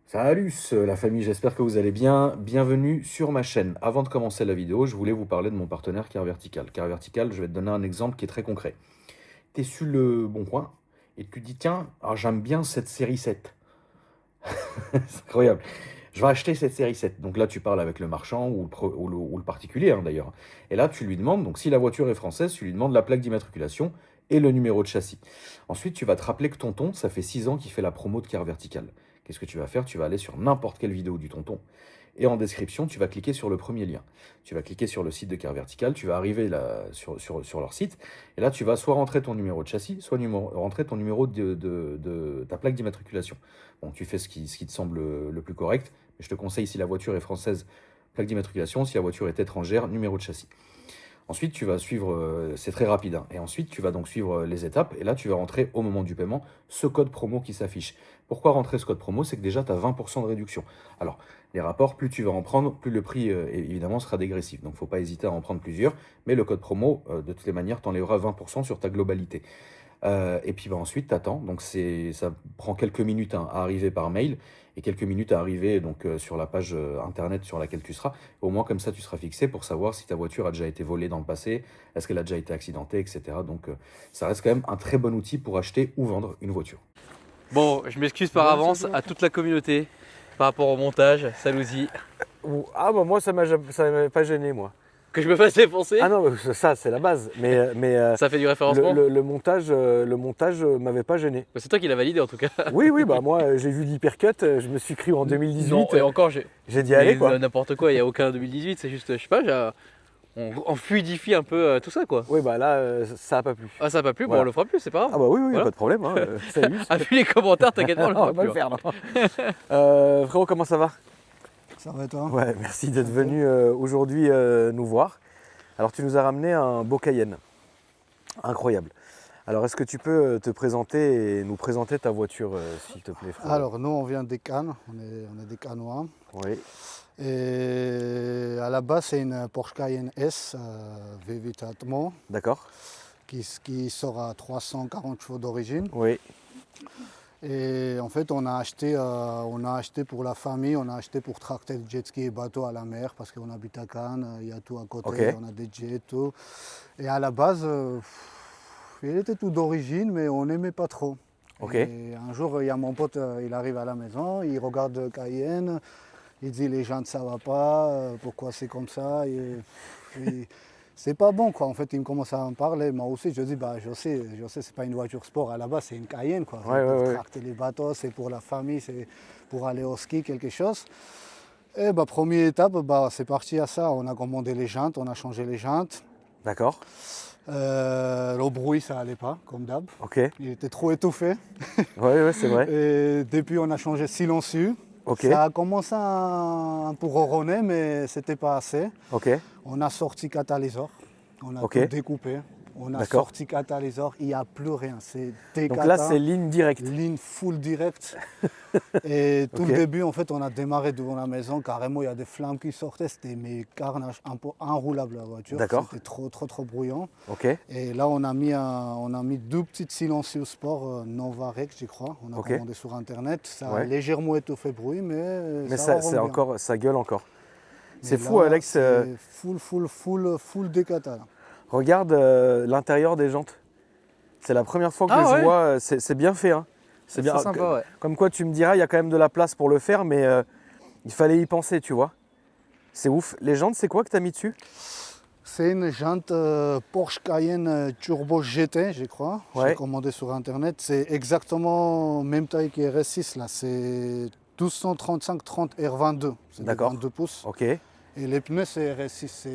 Salut la famille, j'espère que vous allez bien. Bienvenue sur ma chaîne. Avant de commencer la vidéo, je voulais vous parler de mon partenaire Car Vertical. Car Vertical, je vais te donner un exemple qui est très concret. Tu es sur le bon coin et tu te dis tiens, j'aime bien cette série 7. C'est incroyable. Je vais acheter cette série 7. Donc là, tu parles avec le marchand ou le particulier d'ailleurs. Et là, tu lui demandes, donc si la voiture est française, tu lui demandes la plaque d'immatriculation et le numéro de châssis. Ensuite, tu vas te rappeler que tonton, ça fait 6 ans qu'il fait la promo de Car Vertical. Qu'est-ce que tu vas faire? Tu vas aller sur n'importe quelle vidéo du tonton. Et en description, tu vas cliquer sur le premier lien. Tu vas cliquer sur le site de Car Vertical, tu vas arriver là, sur leur site, et là, tu vas soit rentrer ton numéro de châssis, soit rentrer ton numéro de ta plaque d'immatriculation. Bon, tu fais ce qui te semble le plus correct, mais je te conseille, si la voiture est française, plaque d'immatriculation, si la voiture est étrangère, numéro de châssis. Ensuite, tu vas suivre, c'est très rapide, hein, et ensuite, tu vas donc suivre les étapes, et là, tu vas rentrer au moment du paiement ce code promo qui s'affiche. Pourquoi rentrer ce code promo? C'est que déjà, tu as 20% de réduction. Alors, les rapports, plus tu vas en prendre, plus le prix, évidemment, sera dégressif. Donc, il ne faut pas hésiter à en prendre plusieurs, mais le code promo, de toutes les manières, t'enlèvera 20% sur ta globalité. Et puis bah, ensuite, tu attends. Donc ça prend quelques minutes hein, à arriver par mail et quelques minutes à arriver donc, sur la page internet sur laquelle tu seras. Au moins, comme ça, tu seras fixé pour savoir si ta voiture a déjà été volée dans le passé, est-ce qu'elle a déjà été accidentée, etc. Donc ça reste quand même un très bon outil pour acheter ou vendre une voiture. Bon, je m'excuse par Ouais, ça avance à toute la communauté par rapport au montage, Salouzi, Ah bah moi ça m'avait pas gêné moi. que je me fasse défoncer. Ah non ça c'est la base. Mais Ça fait du référencement. le montage m'avait pas gêné. C'est toi qui l'as validé en tout cas. Oui bah moi j'ai vu l'hypercut, je me suis cru en 2018. Non, et encore, J'ai dit allez mais quoi. n'importe quoi, il n'y a aucun 2018, c'est juste, je sais pas, on fluidifie un peu tout ça quoi. Oui bah là ça a pas plu. Ah, ça n'a pas plu, bon, Voilà. on le fera plus, c'est pas Ah grave. bah oui Voilà. pas de problème. Hein, salut. Ah, vu les commentaires, t'inquiète pas, on le on fera va plus. le faire non. Frérot comment ça va? Ça va toi? Ouais merci d'être venu aujourd'hui nous voir. Alors tu nous as ramené un beau Cayenne. Incroyable. Alors, est-ce que tu peux te présenter et nous présenter ta voiture, s'il te plaît, frérot? Alors nous on vient des Cannes, on est des Cannois. Oui, Et à la base c'est une Porsche Cayenne S V8 Atmo d'accord. qui sort à 340 chevaux d'origine. Oui, Et en fait on a acheté pour la famille, on a acheté pour tracter le jet ski et bateau à la mer parce qu'on habite à Cannes, il y a tout à côté, ok, on a des jets, tout. Et à la base, il était tout d'origine mais on n'aimait pas trop. ok. Et un jour, il y a mon pote, il arrive à la maison, il regarde Cayenne, il dit les jantes ça va pas, pourquoi c'est comme ça et c'est pas bon quoi. En fait, il me commence à en parler. Moi aussi, je dis bah je sais, c'est pas une voiture sport à la base, c'est une Cayenne quoi. Ouais, C'est pour ouais, ouais. tracter les bateaux, c'est pour la famille, c'est pour aller au ski, quelque chose. Et bah première étape, bah c'est parti à ça. On a commandé les jantes, on a changé les jantes. D'accord, Le bruit, ça allait pas, comme d'hab. ok. Ouais, Il était trop étouffé. ouais, c'est vrai. Et depuis, on a changé silencieux. Ok, Ça a commencé un peu ronronner, mais c'était pas assez. ok, On a sorti catalyseur, on a Ok. tout découpé. On a D'accord. sorti catalyseur, il n'y a plus rien. C'est des donc là, c'est ligne directe. ligne full direct. Et tout Ok. le début, en fait, on a démarré devant la maison. Carrément, il y a des flammes qui sortaient. C'était mes carnages, un peu inroulable la voiture. D'accord. C'était trop bruyant. Ok, Et là, on a mis deux petites silencieux sport Nova Rex, je crois. On a Ok. commandé sur internet. Ça a Ouais. légèrement étouffé bruit, mais mais ça c'est rend bien. encore, ça gueule encore. Mais C'est fou, là, Alex. c'est full décata. Regarde l'intérieur des jantes. C'est la première fois que Ah je ouais. vois. C'est bien fait, hein. C'est bien. sympa, ouais. Comme quoi, tu me diras, il y a quand même de la place pour le faire, mais il fallait y penser, tu vois. C'est ouf. Les jantes, c'est quoi que tu as mis dessus? C'est une jante Porsche Cayenne Turbo GT, je crois. Ouais. J'ai commandé sur internet. C'est exactement même taille que RS6 là. C'est 1235-30 R22. C'est des D'accord. 22 pouces. Ok, Et les pneus, c'est RS6.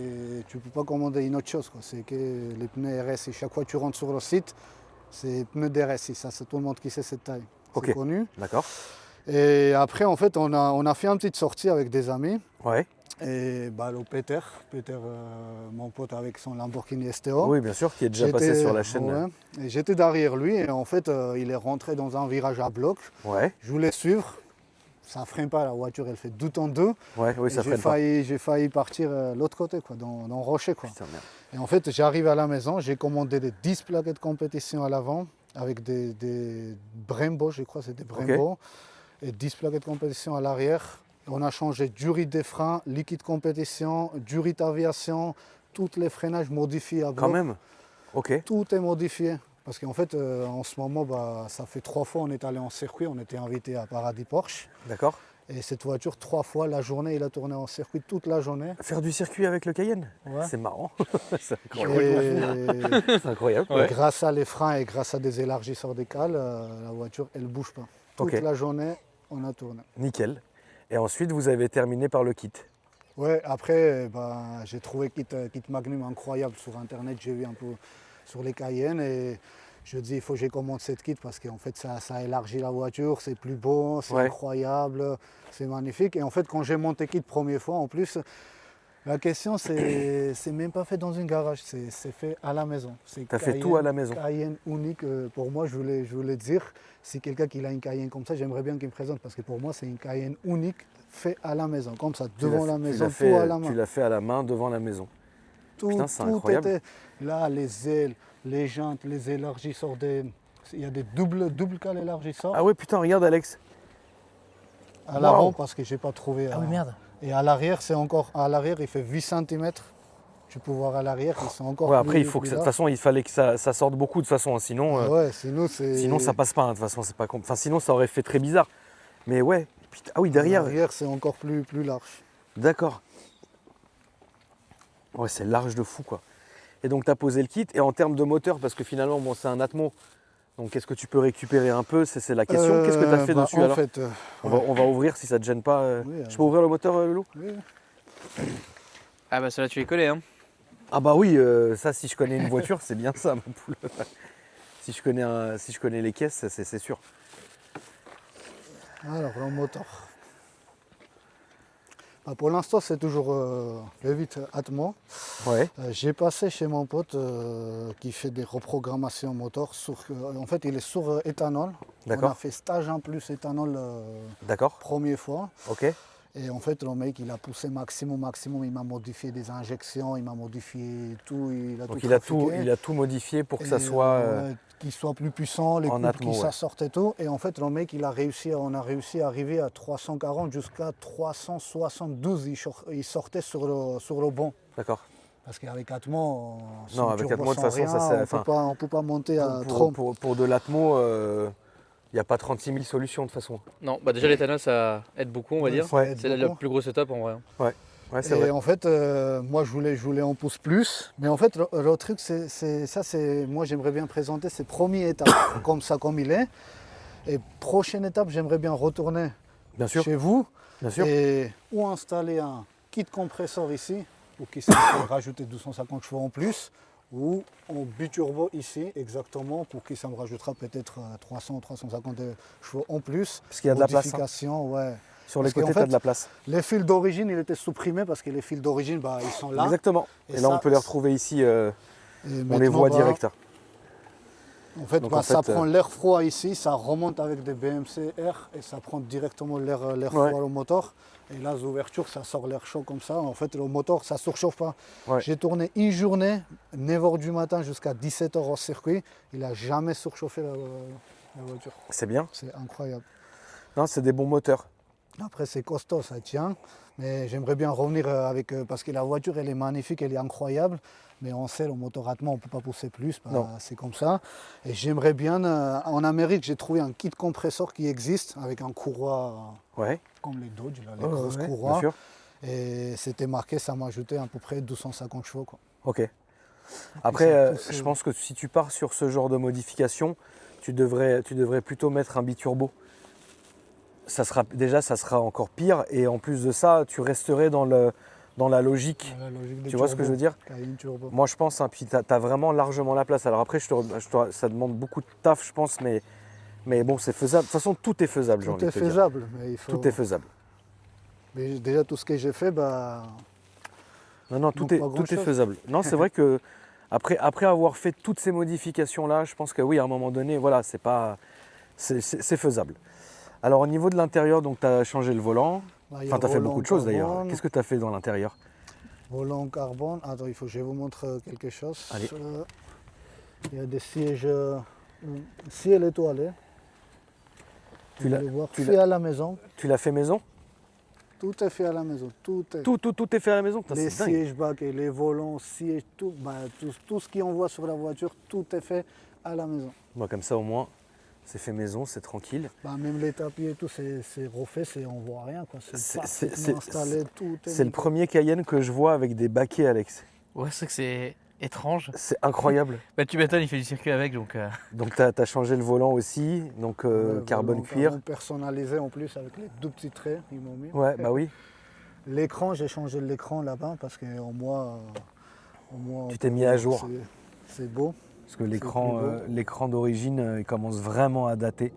Tu ne peux pas commander une autre chose, quoi. C'est que les pneus RS6. Chaque fois que tu rentres sur le site, c'est pneus d'RS6. Ça, c'est tout le monde qui sait cette taille. Ok. C'est connu. d'accord. Et après, en fait, on a fait une petite sortie avec des amis. Ouais. Et bah, le Peter, mon pote avec son Lamborghini STO. Oui, bien sûr, qui est déjà passé sur la chaîne. Ouais. Et j'étais derrière lui et en fait, il est rentré dans un virage à bloc. Ouais, Je voulais suivre. Ça freine pas, la voiture, elle fait deux en deux. ouais, oui, Et ça freine pas. j'ai failli partir l'autre côté, quoi, dans le rocher. Quoi. Putain, merde. Et en fait, j'arrive à la maison, j'ai commandé des 10 plaquettes de compétition à l'avant avec des Brembo, je crois, c'est des Brembo. et 10 plaquettes de compétition à l'arrière. On a changé durite des freins, liquide compétition, durite aviation, tous les freinages modifiés à Quand bloc. même. Ok. Tout est modifié. Parce qu'en fait, en ce moment, ça fait 3 fois on est allé en circuit, on était invité à Paradis Porsche. D'accord. Et cette voiture, 3 fois la journée, il a tourné en circuit toute la journée. Faire du circuit avec le Cayenne, Ouais. c'est marrant. C'est incroyable. Et C'est incroyable. Ouais. grâce à les freins et grâce à des élargisseurs des cales, la voiture, elle ne bouge pas. Toute Ok. la journée, on a tourné. Nickel. Et ensuite, vous avez terminé par le kit. Ouais, après, j'ai trouvé kit Magnum incroyable sur Internet. J'ai vu un peu sur les Cayennes et je dis il faut que je commande cette kit parce qu'en fait, ça élargit la voiture, c'est plus beau, c'est Ouais. incroyable, c'est magnifique. Et en fait, quand j'ai monté kit première fois, en plus, la question, c'est même pas fait dans une garage, c'est fait à la maison. Tu as fait tout à la maison. Cayenne unique, pour moi, je voulais dire, si quelqu'un qui a une Cayenne comme ça, j'aimerais bien qu'il me présente parce que pour moi, c'est une Cayenne unique fait à la maison, comme ça, devant la maison, tout à la Tu main. l'as fait à la main devant la maison. Putain, c'est incroyable. Était là, les ailes, les jantes, les élargisseurs, il y a des doubles cales élargisseurs Ah ouais, putain, regarde Alex. à l'avant wow. parce que j'ai pas trouvé. Ah oui, merde. Et à l'arrière, c'est encore, à l'arrière, il fait 8 cm. Tu peux voir à l'arrière, ils sont encore Ouais, après, plus- il faut que plus de toute larges. façon, il fallait que ça sorte beaucoup de toute façon, hein, sinon, Ouais, sinon c'est. sinon ça passe pas. Hein, de toute façon, c'est pas enfin, sinon ça aurait fait très bizarre. Mais ouais, putain, ah oui, derrière. Derrière, c'est encore plus large. D'accord. Ouais, c'est large de fou quoi. Et donc tu as posé le kit. Et en termes de moteur, parce que finalement, bon, c'est un Atmo. Donc qu'est-ce que tu peux récupérer un peu? C'est la question. Qu'est-ce que tu as fait dessus en alors fait, on va ouvrir si ça te gêne pas. Oui, Je peux ouvrir le moteur, Loulou? oui. Ah bah celle-là tu les collais hein. Ah bah oui, ça si je connais une voiture, c'est bien ça ma poule. Si je connais les caisses, c'est sûr. Alors, le moteur. Pour l'instant, c'est toujours le 8 Atmo. Ouais, J'ai passé chez mon pote qui fait des reprogrammations moteur. En fait, il est sur éthanol. On d'accord, a fait stage en plus éthanol d'accord, première fois. ok. Et en fait, le mec, il a poussé maximum. Il m'a modifié des injections, il m'a modifié tout. Donc tout il a tout modifié pour que ça Et, soit. qu'il soit plus puissant, les en coups Atmo, qui ouais. ça sortait tout. Et en fait, le mec, on a réussi à arriver à 340 jusqu'à 372. Il sortait sur le bon. D'accord. Parce qu'avec Atmo, Non, avec Atmo, de toute façon, ça, c'est- on ne peut pas monter à 30. Pour de l'Atmo, il n'y a pas 36 000 solutions de toute façon. Non, bah déjà l'éthanol ça aide beaucoup on va dire. Ouais, C'est la plus grosse étape en vrai. Ouais, c'est Et vrai. en fait, moi, je voulais en pousse plus. Mais en fait, le truc, moi, j'aimerais bien présenter ces premières étapes, comme il est. Et prochaine étape, j'aimerais bien retourner Bien sûr, chez vous bien sûr. et ou installer un kit compresseur ici, pour qu'il puisse rajouter 250 chevaux en plus, ou en biturbo ici, exactement, pour qui ça me rajoutera peut-être 300 350 chevaux en plus. Parce qu'il y a de la place. Hein. Modification, ouais. Sur les Parce qu'en côtés, tu as fait, de la place. Les fils d'origine, ils étaient supprimés parce que les fils d'origine, ils sont là. Exactement. Et Et là, ça, on peut les retrouver ici. Et On les maintenant, voit direct. Hein. En fait, Donc, en ça fait, prend l'air froid ici, ça remonte avec des BMC air et ça prend directement l'air froid au moteur. Et là, l'ouverture, ça sort l'air chaud comme ça. En fait, le moteur, ça ne surchauffe pas. Ouais. J'ai tourné une journée, 9h du matin jusqu'à 17h au circuit. Il n'a jamais surchauffé la voiture. C'est bien. C'est incroyable. Non, c'est des bons moteurs. Après, c'est costaud, ça tient. Mais j'aimerais bien revenir avec... parce que la voiture, elle est magnifique, elle est incroyable. Mais on sait, le moteur Atmo, on ne peut pas pousser plus. C'est comme ça. Et j'aimerais bien... en Amérique, j'ai trouvé un kit compresseur qui existe avec un courroie Ouais. comme les Dodge, là, les Ouais, grosses ouais, courroies. bien sûr. Et c'était marqué, ça m'a ajouté à peu près 250 chevaux. Quoi. Ok. Après, ça pousse, je pense que si tu pars sur ce genre de modification, tu devrais plutôt mettre un biturbo. Ça sera encore pire. Et en plus de ça, tu resterais dans la logique. La logique des Tu vois ce que je veux dire? Cayenne turbo. Moi, je pense, hein, puis tu as vraiment largement la place. Alors après, ça demande beaucoup de taf, je pense, mais bon, c'est faisable. De toute façon, tout est faisable, j'ai envie Tout de est te dire. faisable. Mais il faut... Tout est faisable. Mais déjà, tout ce que j'ai fait, Non, tout Donc, est, pas tout est grand-chose. faisable. Non, c'est vrai que après avoir fait toutes ces modifications-là, je pense que oui, à un moment donné, voilà, c'est faisable. Alors au niveau de l'intérieur, donc tu as changé le volant. il y Enfin, a tu as fait volant beaucoup de choses d'ailleurs. carbone, Qu'est-ce que tu as fait dans l'intérieur? Volant carbone. Attends, je vous montre quelque chose. Allez. Il y a des sièges ciel étoilé. Tu l'as- Vous allez voir, tu fait à la maison. Tu l'as fait maison? Tout est fait à la maison. Tout est. Tout est fait à la maison? Putain, Les c'est dingue. sièges baquets, les volants, sièges, tout ce qu'on voit sur la voiture, tout est fait à la maison. Moi, comme ça, au moins, c'est fait maison, c'est tranquille. Même les tapis et tout, c'est refait, on voit rien. C'est- C'est c'est- parfaitement installé, tout est C'est le nickel. premier Cayenne que je vois avec des baquets, Alex. Ouais, c'est vrai que c'est étrange. C'est incroyable. Bah, tu m'étonnes, il fait du circuit avec, donc. Donc, tu as changé le volant aussi, donc Ouais, carbone volant cuir. personnalisé en plus avec les deux petits traits, ils m'ont mis. Ouais, bah oui. L'écran, j'ai changé l'écran là-bas parce qu'au moins. Tu t'es mis à jour. C'est beau. Parce que l'écran d'origine, il commence vraiment à dater.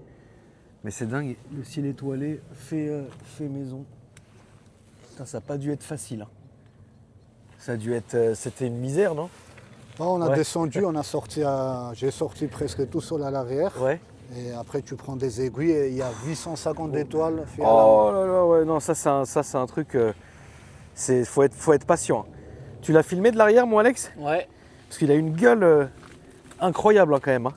Mais c'est dingue, le ciel étoilé fait maison. Putain, ça n'a pas dû être facile. Hein. Ça a dû être. C'était une misère, non? On a Ouais. descendu, j'ai sorti presque tout seul à l'arrière. Ouais. Et après, tu prends des aiguilles et il y a 850 étoiles fait à la Oh là là, ouais, non, ça c'est un truc. Faut être patient. Hein. Tu l'as filmé de l'arrière, moi, Alex? Ouais. Parce qu'il a une gueule incroyable hein, quand même. Hein.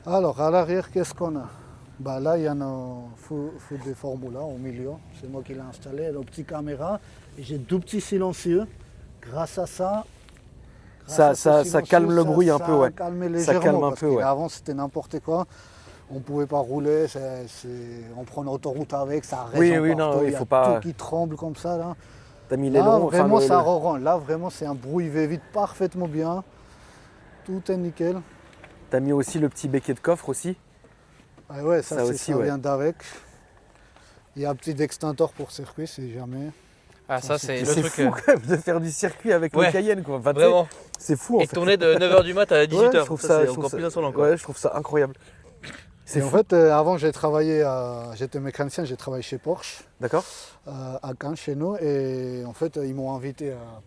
Alors, à l'arrière, qu'est-ce qu'on a? Là, il y a nos feux de Formula au milieu. C'est moi qui l'ai installé, nos petites caméras. Et j'ai deux petits silencieux. Grâce à ça, Ça calme le bruit un peu, ouais. Ça calme Ça légèrement. calme un parce peu, que ouais. Avant, c'était n'importe quoi. On ne pouvait pas rouler. On prend l'autoroute avec, ça résonne Oui, non, partout. il Il y a faut pas- tout qui tremble comme ça. Là. T'as mis Là, l'aileron. vraiment, enfin, ça ronronne. Là, vraiment, c'est un bruit V8 parfaitement bien. Tout est nickel. T'as mis aussi le petit béquet de coffre aussi. Ah ouais, Ça ça aussi, ouais. vient d'avec. Il y a un petit extincteur pour circuit si jamais. Ah, ça, c'est le C'est truc. fou quand même de faire du circuit avec le Ouais. Cayenne quoi. Enfin, tu sais, Vraiment. c'est fou en Et fait. tourner de 9h du mat à 18h. Ouais, je trouve ça, c'est je trouve encore ça- plus insolent. Quoi. Ouais, je trouve ça incroyable. C'est Et en fou. fait, avant, j'étais mécanicien, j'ai travaillé chez Porsche, D'accord, à Caen, chez nous. Et en fait, ils m'ont invité à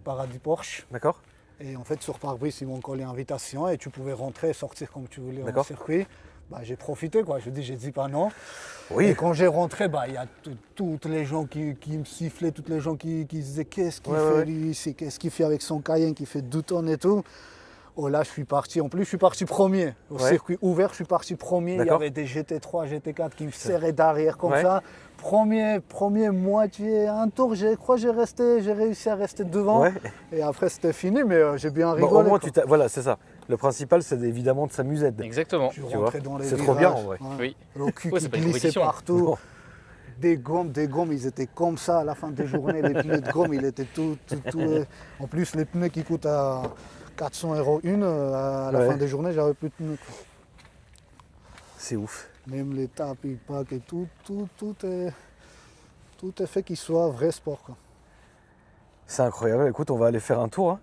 Paradis Porsche. d'accord. Et en fait, sur pare-brise, ils m'ont collé invitation et tu pouvais rentrer et sortir comme tu voulais en D'accord. circuit. J'ai profité, quoi. J'ai dit pas non. Oui. Et quand j'ai rentré, il y a toutes les gens qui me sifflaient, toutes les gens qui disaient qu'est-ce qu'il Ouais, fait ouais. lui ici, qu'est-ce qu'il fait avec son Cayenne qui fait 2 tonnes et tout. Oh là, je suis parti. En plus, je suis parti premier. Au Ouais. circuit ouvert, je suis parti premier. Il y D'accord. avait des GT3, GT4 qui me serraient derrière comme Ouais. ça. Premier moitié, un tour, je crois que j'ai réussi à rester devant. Ouais. Et après, c'était fini, mais j'ai bien Bon, rigolé. au moins, quoi. voilà, c'est ça. Le principal, c'est évidemment de s'amuser. Exactement. Je tu rentrais vois, dans les c'est trop bien, en virages. vrai. Oui. Le cul Ouais, qui c'est pas une glissait compétition. partout. Bon. Des gommes, ils étaient comme ça à la fin des journées. Les pneus de gomme, ils étaient tout. En plus, les pneus qui coûtent à 400 € une, à la Ouais. fin des journées, j'avais plus de pneus. quoi. C'est ouf. Même les tapis, packs et tout est fait qu'il soit vrai sport. Quoi. C'est incroyable. Écoute, on va aller faire un tour. Hein.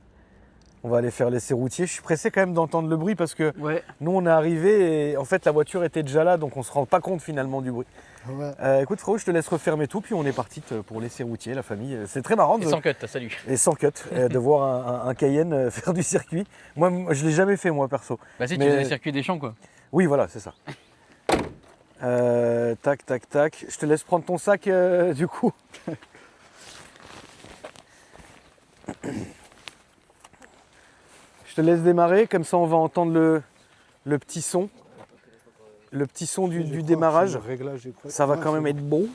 On va aller faire l'essai routier. Je suis pressé quand même d'entendre le bruit parce que Ouais. nous, on est arrivé et en fait, la voiture était déjà là, donc on se rend pas compte finalement du bruit. Ouais. Écoute, frérot, je te laisse refermer tout, puis on est parti pour l'essai routier, la famille. C'est très marrant Et sans cut, salut. et sans cut de voir un Cayenne faire du circuit. Moi, je l'ai jamais fait, moi, perso. Bah, si, Mais- tu faisais le circuit des champs, quoi. Oui, voilà, c'est ça. Tac, tac, tac. Je te laisse prendre ton sac, du coup. Je te laisse démarrer, comme ça on va entendre le petit son. Le petit son Je du crois que démarrage. c'est le réglage, je crois. Ça va Ouais, quand même c'est être beau.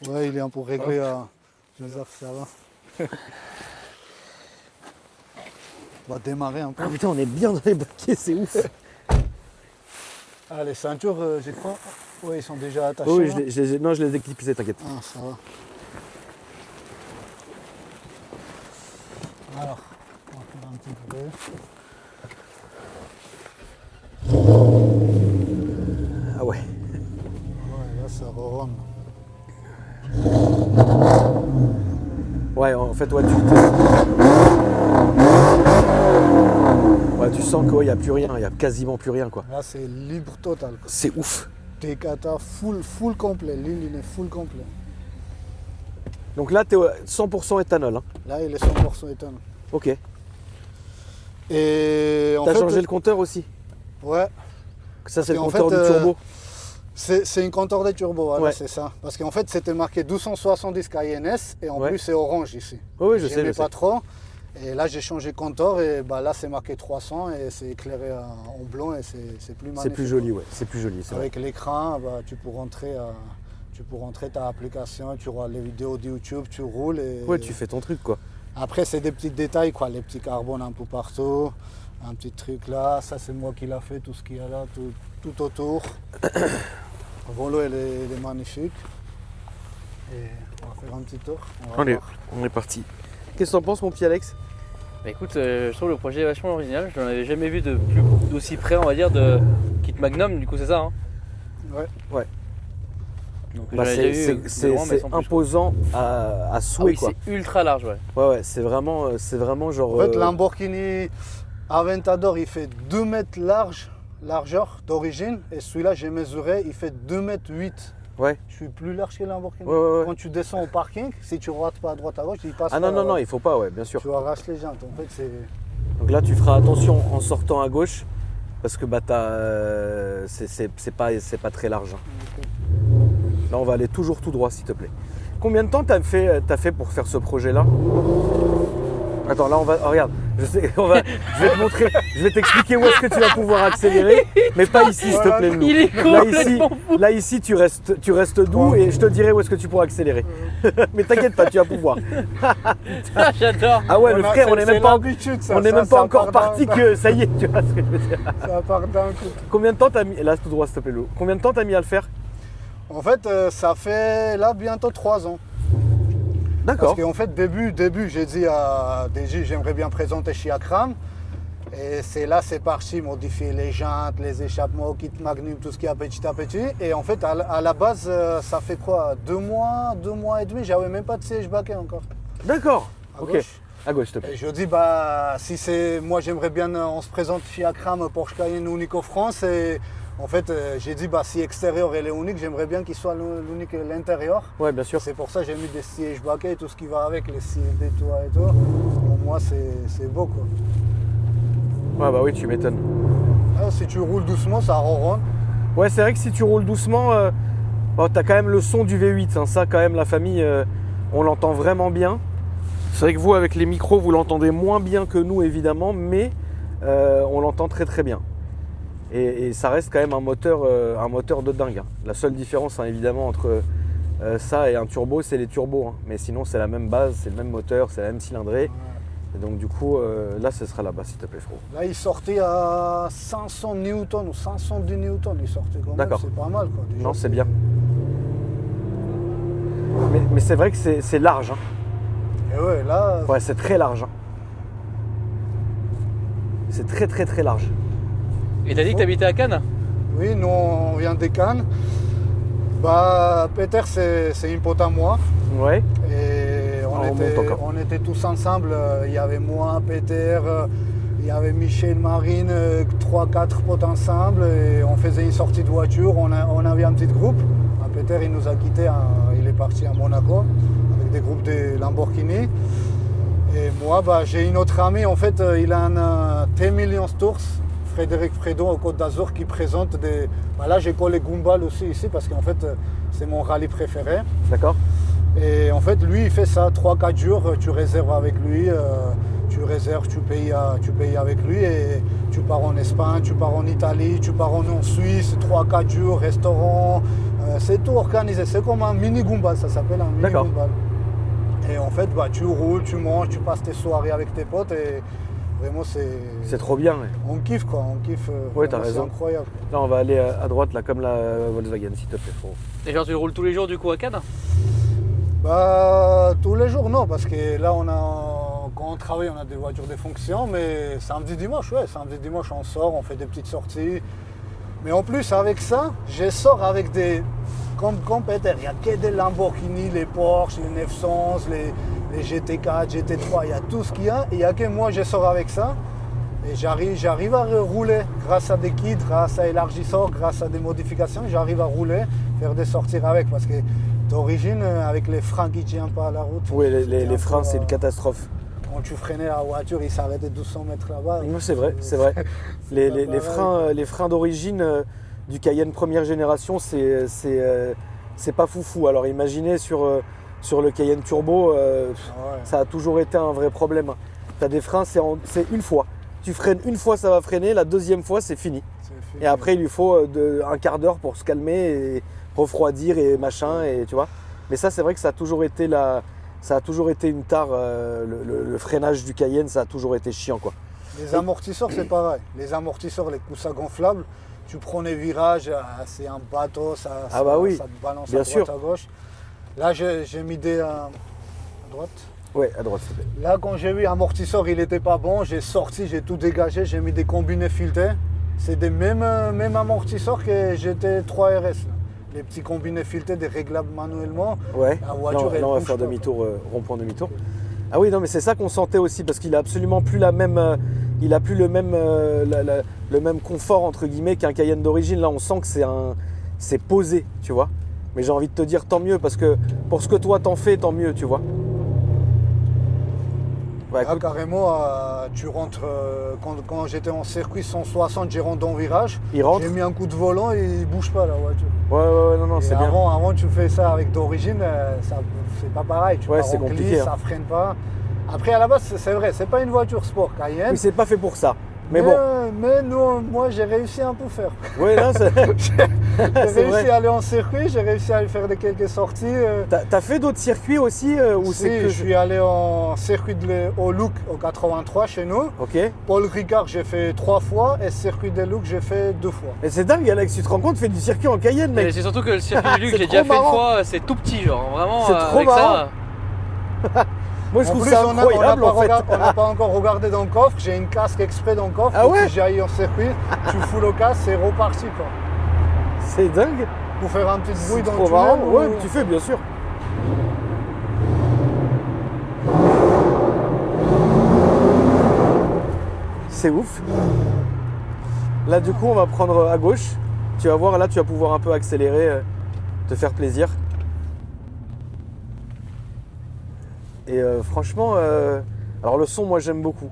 bon. Ouais, il est un peu réglé à. Joseph, ça va. On va démarrer un peu. Ah putain, on est bien dans les baquets, c'est ouf. Ah, les ceintures, je crois. Oui, ils sont déjà attachés. Oui, là. non, je les ai clipsés, t'inquiète. Ah, ça va. Alors, on va faire un petit peu. Ah ouais. Ouais, là, ça ronronne. Ouais, en fait, ouais, tu sens qu'il n'y a plus rien, il n'y a quasiment plus rien, quoi. Là, c'est libre total. quoi. C'est ouf. T4 full complet. L'île est full complet. Donc là, t'es 100% éthanol. Hein. Là, il est 100% éthanol. Ok. Et en T'as fait, changé le compteur aussi. ouais, Ça, c'est le qu'en compteur fait, du turbo. c'est une compteur de turbo, voilà, Ouais. c'est ça. Parce qu'en fait, c'était marqué 270 KNS et en Ouais. plus, c'est orange ici. Oui, je sais, J'aimais je pas sais. trop. Et là, j'ai changé compteur et bah, là, c'est marqué 300 et c'est éclairé en blanc et c'est plus magnifique. C'est plus joli, ouais. C'est plus joli, c'est vrai. Avec l'écran, bah, tu peux rentrer ta application, tu vois les vidéos de YouTube, tu roules. Et Ouais, tu fais ton truc, quoi. après, c'est des petits détails, quoi, les petits carbones un peu partout, un petit truc là. Ça, c'est moi qui l'a fait, tout ce qu'il y a là, tout autour. Le volo, il est magnifique. Et on va faire un petit tour. On est parti. Qu'est-ce que t'en penses, mon petit Alex? Bah écoute, je trouve le projet vachement original. Je n'en avais jamais vu d'aussi près, on va dire, de Kit Magnum, du coup, c'est ça, hein? Ouais. Donc, Bah, j'en ai déjà vu c'est de loin, mais sans plus, imposant à Ah souhait, oui, quoi. c'est ultra large, ouais. Ouais, c'est vraiment genre. En fait, Lamborghini Aventador, il fait 2 mètres largeur d'origine. Et celui-là, j'ai mesuré, il fait 2 mètres 8. Ouais. Je suis plus large que Lamborghini. Ouais. Quand tu descends au parking, si tu rates pas à droite à gauche, il passe. Ah non, il faut pas, ouais, bien sûr. Tu arraches les jantes. En fait, c'est. Donc là, tu feras attention en sortant à gauche parce que bah, c'est pas très large, hein. Là, on va aller toujours tout droit, s'il te plaît. Combien de temps t'as fait pour faire ce projet-là? Attends, là, regarde, je vais te montrer, je vais t'expliquer où est-ce que tu vas pouvoir accélérer, mais pas ici, s'il te plaît, Lou. Il est complètement fou. Là, ici, tu restes doux et je te dirai où est-ce que tu pourras accélérer. Mais t'inquiète pas, tu vas pouvoir. Ah, j'adore. Ah ouais, le frère, on n'est même pas, ça encore parti que ça y est, tu vois ce que je veux dire. Ça part d'un coup. Combien de temps t'as mis, là, tout droit, s'il te plaît, Lou. Combien de temps t'as mis à le faire? En fait, ça fait là bientôt 3 ans. D'accord. Parce qu'en fait, début, j'ai dit à DJ, j'aimerais bien présenter chez Akram. Et c'est parti, modifier les jantes, les échappements, kit Magnum, tout ce qui est petit à petit. Et en fait, à la base, ça fait quoi, 2 mois et demi, j'avais même pas de siège baquet encore. D'accord. À Ok. gauche. À gauche, s'il te plaît. Et je dis, bah, si c'est. Moi, j'aimerais bien, on se présente chez Akram, Porsche Cayenne unique en France. Et en fait, j'ai dit, bah, si extérieur elle est unique, j'aimerais bien qu'il soit l'unique à l'intérieur. Ouais, bien sûr. C'est pour ça que j'ai mis des sièges baquets, tout ce qui va avec, les sièges des toits et tout. Pour moi, c'est beau, quoi. Ouais, bah oui, tu m'étonnes. Ah, si tu roules doucement, ça ronronne. Ouais, c'est vrai que si tu roules doucement, t'as quand même le son du V8. Hein. Ça, quand même, la famille, on l'entend vraiment bien. C'est vrai que vous, avec les micros, vous l'entendez moins bien que nous, évidemment, mais on l'entend très très bien. Et ça reste quand même un moteur de dingue. Hein. La seule différence, hein, évidemment, entre ça et un turbo, c'est les turbos. Hein. Mais sinon, c'est la même base, c'est le même moteur, c'est la même cylindrée. Et donc, du coup, là, ce sera là-bas, s'il te plaît, frérot. Là, il sortait à 500 newtons ou 510 newtons. Il sortait quand même. D'accord. C'est pas mal, quoi. Déjà, Non, c'est bien. Mais c'est vrai que c'est large. Hein. Et ouais, là. Ouais, c'est très large. Hein. C'est très très très large. Et t'as dit que t'habitais à Cannes? Oui, nous, on vient des Cannes. Bah, Peter, c'est une pote à moi. Ouais. Et on était tous ensemble. Il y avait moi, Peter, il y avait Michel, Marine, 3-4 potes ensemble. Et on faisait une sortie de voiture. On avait un petit groupe. Peter, il nous a quittés. Il est parti à Monaco avec des groupes de Lamborghini. Et moi, bah, j'ai une autre amie. En fait, il a un T-Millions Tours. Frédéric Fredon au Côte d'Azur qui présente des. Bah là, j'ai collé Gumball aussi ici parce qu'en fait, c'est mon rallye préféré. D'accord. Et en fait, lui, il fait ça 3-4 jours. Tu réserves avec lui, tu réserves, tu payes avec lui et tu pars en Espagne, tu pars en Italie, tu pars en Suisse, 3-4 jours, restaurant. C'est tout organisé. C'est comme un mini Gumball, ça s'appelle un mini Gumball. Et en fait, bah, tu roules, tu manges, tu passes tes soirées avec tes potes et. Vraiment, c'est trop bien. Ouais. On kiffe, quoi. On kiffe. Ouais, t'as raison. C'est incroyable. Là, on va aller à droite, là, comme la Volkswagen, s'il te plaît. Et genre, tu le roules tous les jours, du coup, à Cannes? Bah, tous les jours, non. Parce que là, quand on travaille, on a des voitures de fonction. Mais samedi, dimanche, on sort, on fait des petites sorties. Mais en plus, avec ça, je sors avec des. Comme Peter, il n'y a que des Lamborghini, les Porsche, les 911, les GT4, GT3, il y a tout ce qu'il y a. Et il n'y a que moi, je sors avec ça. Et j'arrive à rouler grâce à des kits, grâce à élargisseurs, grâce à des modifications. J'arrive à rouler, faire des sorties avec. Parce que d'origine, avec les freins qui ne tiennent pas à la route. Oui, les freins, c'est une catastrophe. Quand tu freinais la voiture, il s'arrêtait 1200 mètres là-bas. Non, c'est vrai, c'est vrai. les freins d'origine du Cayenne première génération, c'est pas foufou. Alors imaginez sur le Cayenne Turbo, ça a toujours été un vrai problème. Tu as des freins, c'est une fois. Tu freines une fois, ça va freiner, la deuxième fois, c'est fini. C'est fini. Et après, il lui faut un quart d'heure pour se calmer et refroidir et machin, et tu vois. Mais ça, c'est vrai que ça a toujours été une tare, le freinage du Cayenne, ça a toujours été chiant, quoi. Les amortisseurs, c'est pareil. Les amortisseurs, les coussins gonflables, tu prends les virages, c'est un bateau, ça te balance bien à sûr. droite, à gauche. Là, j'ai mis des à droite. Ouais, à droite, s'il te plaît. Là, quand j'ai vu amortisseur, il n'était pas bon, j'ai sorti, j'ai tout dégagé, j'ai mis des combinés filetés. C'est des mêmes amortisseurs que GT 3 RS. Là. Les petits combinés filetés, des réglables manuellement. Ouais, La voiture, là on va bouge faire pas, demi-tour, rond-point demi-tour. Ah oui, non, mais c'est ça qu'on sentait aussi, parce qu'il a absolument plus la même, il a plus le même, le même confort entre guillemets qu'un Cayenne d'origine. Là, on sent que c'est posé, tu vois. Mais j'ai envie de te dire tant mieux, parce que pour ce que toi t'en fais, tant mieux, tu vois. Bah, Là, écoute, carrément, tu rentres, quand j'étais en circuit 160, j'ai rentré dans le virage. il rentre. J'ai mis un coup de volant et il bouge pas la voiture. Ouais, non, Et c'est bien. avant, tu fais ça avec d'origine, c'est pas pareil. Tu Ouais, pars c'est en compliqué, glisse, hein. ça freine pas. Après, à la base, c'est vrai, c'est pas une voiture sport Cayenne. Oui, c'est pas fait pour ça. Mais bon, Mais nous, moi, j'ai réussi à un peu faire. ouais, là, c'est. J'ai C'est réussi vrai. à aller en circuit, j'ai réussi à aller faire quelques sorties. T'as fait d'autres circuits aussi ou Si, c'est que. je suis allé en circuit au Look au 83 chez nous. Ok. Paul Ricard, j'ai fait 3 fois et circuit des Look, j'ai fait 2 fois. Mais c'est dingue, Alex, tu te rends compte, tu fais du circuit en Cayenne, Mais mec. c'est surtout que le circuit du Luc, C'est j'ai déjà trop fait une marrant. fois, c'est tout petit, genre vraiment. C'est trop avec marrant. ça, Moi, je En trouve plus, ça on n'a incroyable, pas, en fait. on n'a pas encore regardé dans le coffre. J'ai une casque exprès dans le coffre. Ah pour ouais que j'aille en circuit, tu fous le casque, c'est reparti quoi. C'est dingue. Pour faire un petit bruit C'est dans le trop tunnel. marrant. ou- Ouais, tu fais, bien sûr. C'est ouf. Là, du coup, on va prendre à gauche. Tu vas voir, là, tu vas pouvoir un peu accélérer, te faire plaisir. Et franchement, alors le son, moi, j'aime beaucoup.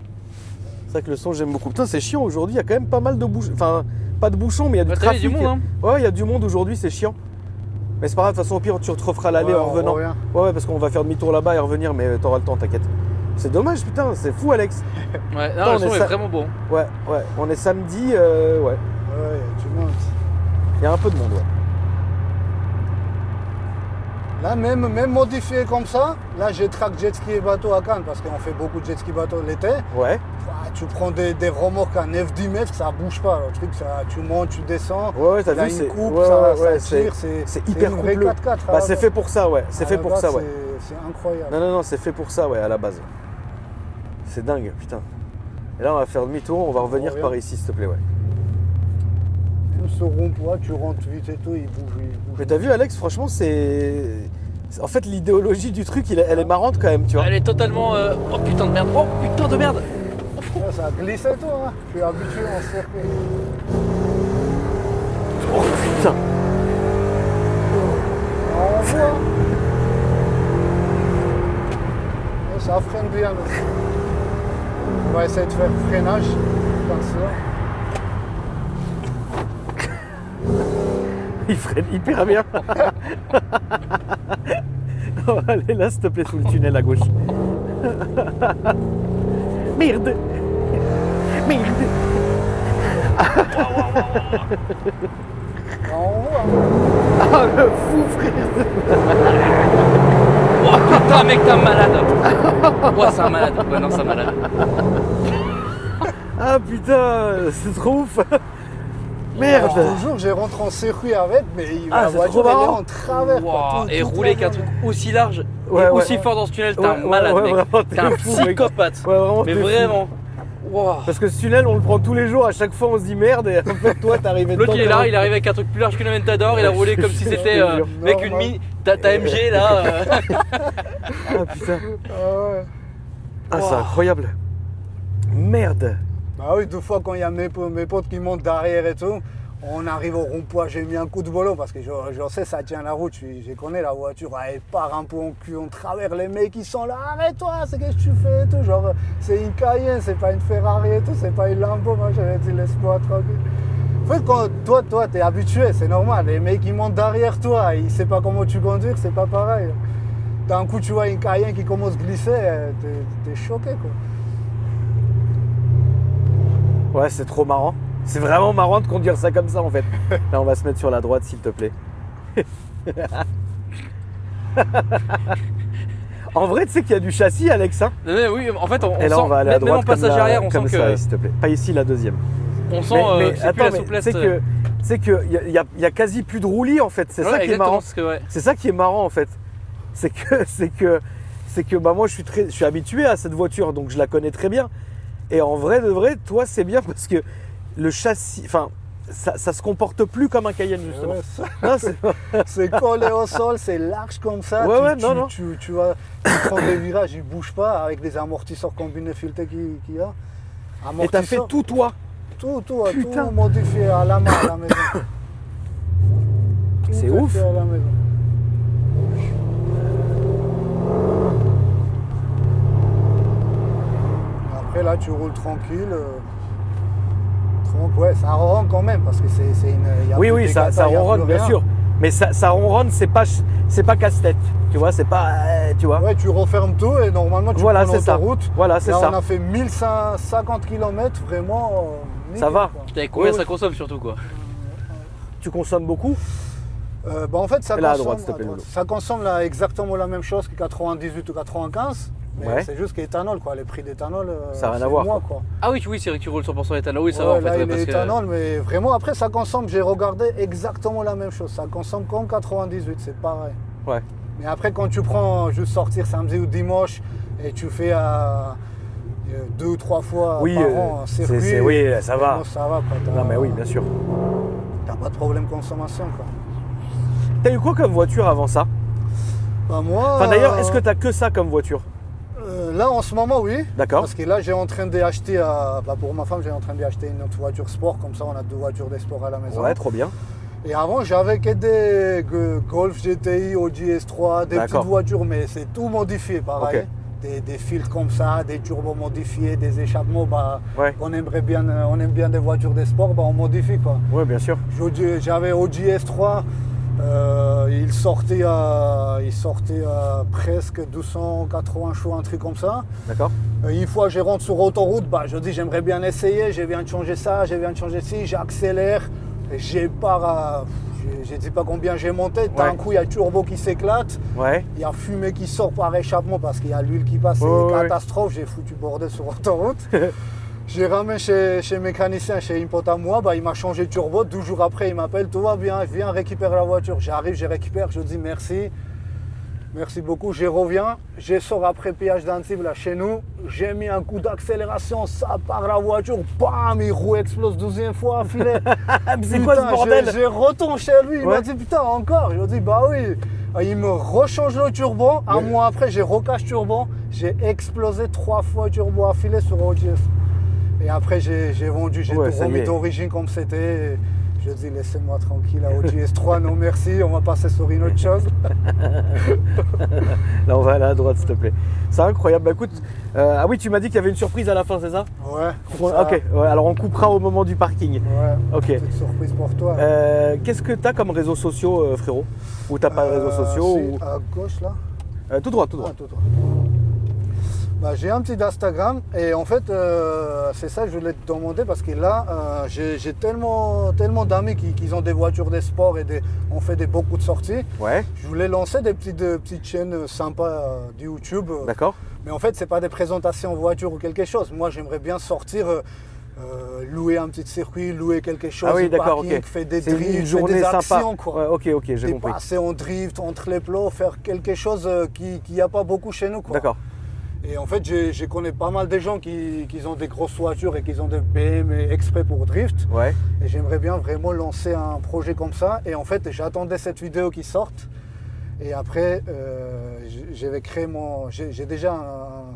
C'est vrai que le son, j'aime beaucoup. Putain, c'est chiant aujourd'hui. Il y a quand même pas mal de bouchons. Enfin, pas de bouchons, mais il y a du Bah, t'as vu, trafic. du monde, hein. Ouais, il y a du monde aujourd'hui, c'est chiant. Mais c'est pas grave, de toute façon, au pire, tu te referas l'aller Ouais, en on revenant. revient. Ouais, parce qu'on va faire demi-tour là-bas et revenir, mais t'auras le temps, t'inquiète. C'est dommage, putain, c'est fou, Alex. Ouais, Attends, non, on le son est est ça- vraiment bon. Ouais, on est samedi, ouais. Ouais, tu montes. Il y a un peu de monde, ouais. Là, même modifié comme ça, là, j'ai track jet ski et bateau à Cannes parce qu'on fait beaucoup de jet ski bateau l'été. Ouais, Tu prends des remorques à 9-10 mètres, ça bouge pas. Le truc, ça, tu montes, tu descends. ouais, t'as Il y a vu, une c'est coupe, ouais, ça ouais, tire, c'est hyper une vraie coupleux. 4x4. à Bah, la c'est base. fait pour ça, ouais. C'est À fait la pour base, ça, ouais. C'est incroyable. Non, c'est fait pour ça, ouais, à la base. C'est dingue, putain. Et là, on va faire demi-tour, on va revenir revient. par ici, s'il te plaît, ouais. Même ce rond-point, tu rentres vite et tout, il bouge. Mais t'as vu, Alex, franchement, en fait, l'idéologie du truc, elle est marrante quand même, tu vois. Elle est totalement. Oh putain de merde, oh putain de merde. Ouais, ça glisse et tout, hein. Je suis habitué en circuit. Oh putain. On voit. Et ça freine bien. Là. On va essayer de faire freinage. Comme ça. Il freine hyper bien. On va aller là, s'il te plaît, sous le tunnel à gauche. Merde. Merde. On voit. Ah, le fou, frère. Oh putain, mec, t'es un malade. Ouais, c'est un malade. Ouais, non, c'est un malade. Ah putain, c'est trop ouf. Merde. Toujours, j'ai rentré en circuit avec, mais Ah, la c'est voiture trop elle est marrant. en travers. quoi. Wow, Tout- et toute rouler la qu'un journée. truc aussi large Ouais, et ouais. aussi fort dans ce tunnel, t'es un Ouais, malade, ouais, mec. vraiment, T'es un fou, mec. psychopathe. Ouais, vraiment, Mais t'es fou. vraiment. Wow. Parce que ce tunnel, on le prend tous les jours, à chaque fois on se dit merde, et en fait, toi, t'es arrivé L'autre dedans il est là, comme un- il arrive avec un truc plus large qu'une Aventador, il a roulé comme si c'était Je te jure. avec une mini. Ta MG là. Ah putain. Ah ouais. Ah, c'est Wow. incroyable. Merde. Bah oui, deux fois quand il y a mes potes qui montent derrière et tout, on arrive au rond-point, j'ai mis un coup de volant parce que je sais ça tient la route, je connais la voiture, elle part un peu en cul, on travers les mecs qui sont là, arrête-toi, c'est qu'est-ce que tu fais et tout, genre c'est une Cayenne, c'est pas une Ferrari et tout, c'est pas une Lambo, moi j'avais dit laisse-moi tranquille. En fait quand toi t'es habitué, c'est normal, les mecs qui montent derrière toi, ils savent pas comment tu conduis, c'est pas pareil. D'un coup tu vois une Cayenne qui commence à glisser, t'es choqué quoi. Ouais, c'est trop marrant. C'est vraiment marrant de conduire ça comme ça en fait. Là, on va se mettre sur la droite s'il te plaît. En vrai, tu sais qu'il y a du châssis, Alex. Hein, Mais oui, en fait, on et là, sent, on va aller à même droite en passage comme arrière, on comme sent ça, que s'il te plaît. Pas ici, la deuxième. on sent Mais que c'est plus la souplesse. tu sais qu'il y a quasi plus de roulis en fait. C'est Ouais, ça qui est exactement, marrant. parce que, ouais. C'est ça qui est marrant en fait. C'est que bah, moi je suis habitué à cette voiture, donc je la connais très bien. Et en vrai de vrai, toi c'est bien parce que le châssis, enfin ça se comporte plus comme un Cayenne justement. Ouais, Non, c'est- c'est collé au sol, c'est large comme ça. Ouais, ouais, tu, non, tu, non. Tu vas prendre les virages, il ne bouge pas avec des amortisseurs combinés filetés qu'il y a. Et t'as fait Amortisseurs, tout toi. tout Putain. modifié à la main à la maison. Tout C'est est ouf. fait à la maison. Après là tu roules tranquille. Ouais, ça ronronne quand même parce que c'est une. Il y a Oui, plus oui, de ça cata, il y a ronronne plus bien rien. sûr. Mais ça ronronne, c'est pas casse-tête. Tu vois, c'est pas. Tu vois. Ouais, tu refermes tout et normalement tu Voilà, prends c'est ça. l'autoroute. Voilà, c'est Là, ça. on a fait 1150 km, vraiment. Ça nickel, va. quoi. Avec combien Ouais, ça ouais. consomme surtout quoi. Tu consommes beaucoup. Bah, en fait, ça Et là, à consomme, droite, s'il te plaît, Lolo. ça consomme là, exactement la même chose que 98 ou 95. Mais Ouais. c'est juste qu'éthanol, quoi. Les prix d'éthanol, Ça a rien c'est à voir, moins, quoi. quoi. Ah oui, c'est vrai que tu roules 100% éthanol, oui ça Ouais, va en fait. là, Ouais, il parce est que- éthanol, mais vraiment, après, ça consomme, j'ai regardé exactement la même chose. Ça consomme comme 98, c'est pareil. Ouais. Mais après, quand tu prends juste sortir samedi ou dimanche et tu fais 2 ou 3 fois Oui, par an un circuit, oui, ça va. vraiment, ça va, quoi. Non mais oui, bien sûr. T'as pas de problème consommation, quoi. T'as eu quoi comme voiture avant ça? Bah, moi, Enfin d'ailleurs, est-ce que t'as que ça comme voiture? là, en ce moment, oui. D'accord. Parce que là, j'ai en train d'acheter, pour ma femme, j'ai en train d'acheter une autre voiture sport. Comme ça, on a 2 voitures de sport à la maison. Ouais, trop bien. Et avant, j'avais que des Golf GTI, Audi S3, des D'accord. petites voitures, mais c'est tout modifié, pareil. Ok. Des filtres comme ça, des turbos modifiés, des échappements. Bah, Ouais. on aime bien des voitures de sport, bah, on modifie, quoi. Ouais, bien sûr. J'avais Audi S3, il sortait à presque 280 chevaux, un truc comme ça. D'accord. Une fois je rentre sur autoroute, bah, je dis j'aimerais bien essayer, je viens de changer ça, je viens de changer ci, j'accélère, je dis pas combien j'ai monté, d'un Ouais. coup il y a le turbo qui s'éclate, Ouais. il y a fumée qui sort par échappement parce qu'il y a l'huile qui passe, c'est Ouais. catastrophe, j'ai foutu bordel sur autoroute. J'ai ramené chez mécanicien, chez une pote à moi, bah, il m'a changé le turbo, 12 jours après il m'appelle, tout va bien, viens récupérer la voiture. J'arrive, je récupère, je dis merci. Merci beaucoup, je reviens, je sors après péage d'Antibes là chez nous, j'ai mis un coup d'accélération, ça part la voiture, bam, il roue explose 12e fois, filet. Mais c'est quoi ce Putain, bordel? Je retourne chez lui, il Ouais. m'a dit putain encore, je lui dis bah oui. Il me rechange le turbo, un mois après j'ai recache turbo, j'ai explosé 3 fois le turbo à filet sur OGS. Et après j'ai vendu, j'ai Ouais, tout ça y remis est. d'origine comme c'était. Je dis laissez-moi tranquille à OGS 3, non merci, on va passer sur une autre chose. Là, on va aller à droite, s'il te plaît. C'est incroyable. Bah écoute, ah oui, tu m'as dit qu'il y avait une surprise à la fin, c'est ça? Ouais. ça- Ok, ouais, alors on coupera au moment du parking. Ouais. Ok. Petite surprise pour toi. Qu'est-ce que t'as comme réseaux sociaux, frérot? Ou t'as pas de réseaux sociaux si, ou... À gauche là. Tout droit, tout droit. Ah, tout droit. Bah, j'ai un petit Instagram et en fait c'est ça que je voulais te demander parce que là j'ai tellement d'amis qui ont des voitures de sport et on fait beaucoup de sorties. Ouais, Je voulais lancer des petites chaînes sympas de YouTube. d'accord. Mais en fait c'est pas des présentations en voiture ou quelque chose. Moi j'aimerais bien sortir, louer un petit circuit, louer quelque chose, Ah oui, au d'accord, parking, ok. faire des C'est drifts, une faire journée des sympa. actions quoi. Ouais, ok, j'ai compris. Passer en drift entre les plots, faire quelque chose qu'il n'y a pas beaucoup chez nous quoi. D'accord. Et en fait, je connais pas mal de gens qui ont des grosses voitures et qui ont des BMW exprès pour drift. Ouais, Et j'aimerais bien vraiment lancer un projet comme ça. Et en fait, j'attendais cette vidéo qui sorte. Et après, je vais créer j'ai déjà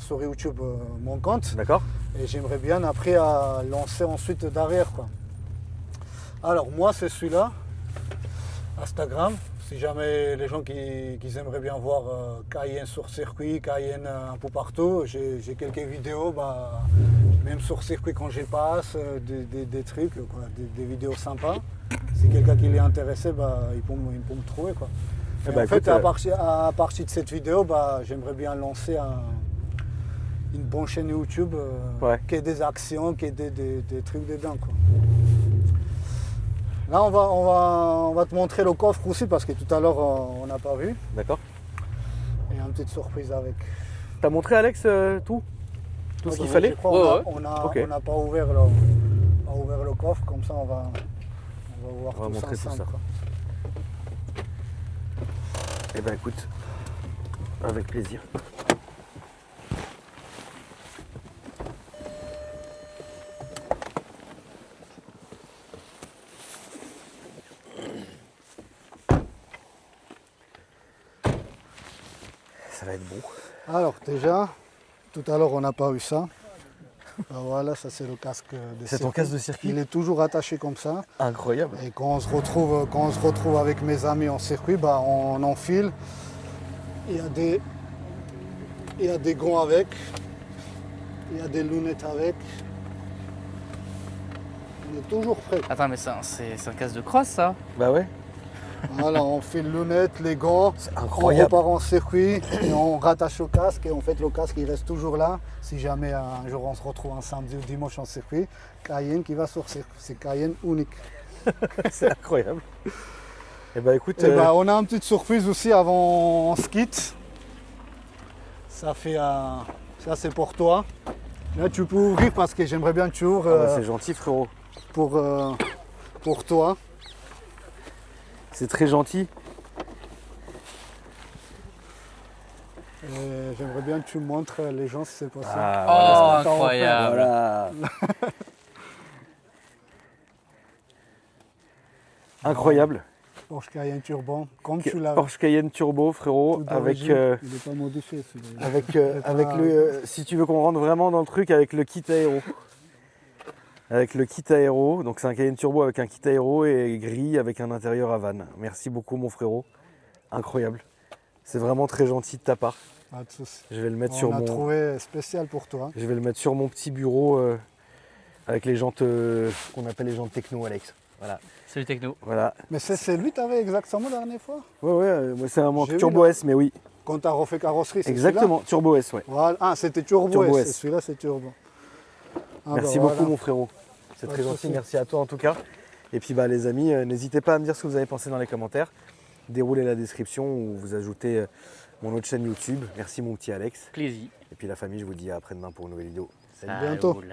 sur YouTube mon compte. d'accord. Et j'aimerais bien après à lancer ensuite derrière quoi. Alors moi, c'est celui-là, Instagram. Si jamais les gens qui aimeraient bien voir Cayenne sur circuit, Cayenne un peu partout, j'ai quelques vidéos, bah, même sur circuit quand j'y passe, des trucs, quoi, des vidéos sympas. Si quelqu'un qui est intéressé, bah, il peut me trouver. Quoi. Eh Et ben, en fait, écoute, à partir de cette vidéo, bah, j'aimerais bien lancer une bonne chaîne YouTube Ouais. qui ait des actions, qui ait des trucs dedans, quoi. Là, on va te montrer le coffre aussi parce que tout à l'heure, on n'a pas vu. D'accord. Il y a une petite surprise avec. T'as montré Alex tout ce qu'il Ouais, fallait? je crois, Ouais, Ok. on n'a pas ouvert le coffre, comme ça on va voir On va tous montrer tout ensemble, ça. quoi. Eh ben écoute, avec plaisir. Ça va être bon. Alors déjà, tout à l'heure on n'a pas eu ça. Ben voilà, ça c'est le casque de C'est ton circuit. casque de circuit? Il est toujours attaché comme ça. Incroyable. Et quand on se retrouve avec mes amis en circuit, bah, on enfile. Il y a des gants avec. Il y a des lunettes avec. On est toujours prêt. Attends, mais c'est un casque de cross, ça? Bah ouais, Voilà, on fait les lunettes, les gants. c'est On incroyable. repart en circuit et on rattache au casque. Et en fait, le casque il reste toujours là. Si jamais un jour on se retrouve un samedi ou dimanche en circuit, Cayenne qui va sortir. C'est Cayenne unique. C'est incroyable. Eh ben écoute, Et bah, on a une petite surprise aussi avant on se quitte. Ça c'est pour toi. Là tu peux ouvrir parce que j'aimerais bien que tu ouvres ah bah, c'est gentil frérot. pour toi. C'est très gentil. Et j'aimerais bien que tu montres les gens si c'est possible. Ah, Oh, voilà. incroyable! voilà. Incroyable. Porsche Cayenne Turbo, comme tu l'as. Porsche Cayenne Turbo frérot tout avec d'origine. Il n'est pas modifié celui-là. avec le si tu veux qu'on rentre vraiment dans le truc avec le kit aéro. Avec le kit aéro, donc c'est un Cayenne Turbo avec un kit aéro et gris avec un intérieur à vanne. Merci beaucoup mon frérot. Incroyable. C'est vraiment très gentil de ta part. Pas de souci. Je vais le mettre On sur a mon trouvé spécial pour toi. je vais le mettre sur mon petit bureau avec les jantes qu'on appelle les jantes techno Alex. Voilà. Salut Techno. Voilà. Mais c'est lui que tu avais exactement la dernière fois Ouais, moi c'est un J'ai vu, Turbo là. S mais oui. quand tu as refait carrosserie. C'est Exactement, Turbo S ouais. celui-là Voilà. Ah, c'était Turbo, Turbo S. S. Celui-là, c'est Turbo. Ah, Merci bah, beaucoup voilà. mon frérot. C'est Pas très de gentil, souci. merci à toi en tout cas. Et puis bah les amis, n'hésitez pas à me dire ce que vous avez pensé dans les commentaires. Déroulez la description ou vous ajoutez mon autre chaîne YouTube. Merci mon petit Alex. Plaisir. Et puis la famille, je vous dis à après-demain pour une nouvelle vidéo. Salut. bientôt. Salut.